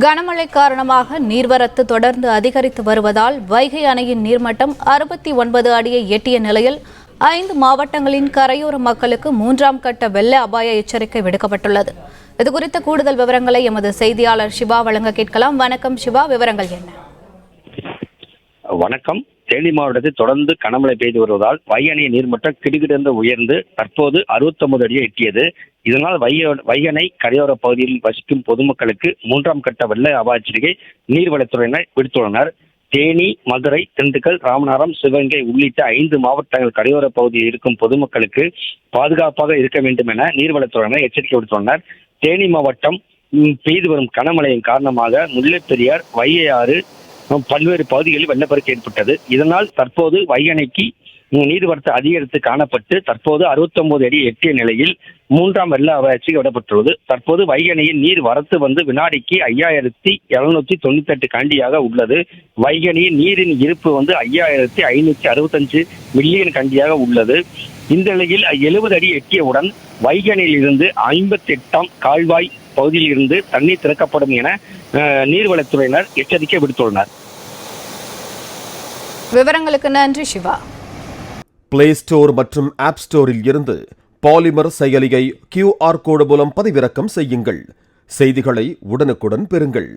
கனமழை காரணமாக நீர்வரத்து தொடர்ந்து அதிகரித்து வருவதால் வைகை அணையின் நீர்மட்டம் 69 அடியை எட்டிய நிலையில் 5 மாவட்டங்களின் கரையோர மக்களுக்கு 3ஆம் கட்ட வெள்ள அபாய எச்சரிக்கை விடுக்கப்பட்டுள்ளது. இதுகுறித்த கூடுதல் விவரங்களை எமது செய்தியாளர் சிவா வழங்க கேட்கலாம். வணக்கம் சிவா, விவரங்கள் என்ன? வணக்கம். தேனி மாவட்டத்தில் தொடர்ந்து கனமழை பெய்து வருவதால் வைகை அணையின் நீர்மட்டம் கிடுகிடந்து உயர்ந்து தற்போது 69 அடியை எட்டியது. இதனால் வைகை அணை கரையோர பகுதியில் வசிக்கும் பொதுமக்களுக்கு 3ஆம் கட்ட வெள்ள அபாய எச்சரிக்கை நீர்வளத்துறையினர் விடுத்துள்ளனர். தேனி, மதுரை, திண்டுக்கல், ராமநாதபுரம், சிவகங்கை உள்ளிட்ட 5 மாவட்டங்கள் கரையோர பகுதியில் இருக்கும் பொதுமக்களுக்கு பாதுகாப்பாக இருக்க வேண்டும் என நீர்வளத்துறையினர் எச்சரிக்கை விடுத்துள்ளனர். தேனி மாவட்டம் பெய்து வரும் கனமழையின் காரணமாக முல்லை பெரியார், வைகை ஆறு பல்வேறு பகுதிகளில் வெள்ளப்பெருக்கு ஏற்பட்டது. இதனால் தற்போது வைகை அணைக்கு நீர்வரத்து அதிகரித்து காணப்பட்டு தற்போது 69 அடி எட்டிய நிலையில் 3ஆம் வெள்ள அபாய எச்சரிக்கை விடப்பட்டுள்ளது. தற்போது வைகை அணையின் நீர் வரத்து வினாடிக்கு 5798 கண்டியாக உள்ளது. வைகை அணையின் நீரின் இருப்பு 5565 மில்லியன் கண்டியாக உள்ளது. இந்த நிலையில் 70 அடி எட்டியவுடன் வைகை அணையில் இருந்து 58ஆம் கால்வாய் பகுதியில் இருந்து தண்ணீர் திறக்கப்படும் என நீர்வளத்துறையினர் எச்சரிக்கை விடுத்துள்ளனர். விவரங்களுக்கு நன்றி சிவா. பிளே ஸ்டோர் மற்றும் ஆப் ஸ்டோரில் இருந்து பாலிமர் செயலியை QR கோடு மூலம் பதிவிறக்கம் செய்யுங்கள். செய்திகளை உடனுக்குடன் பெறுங்கள்.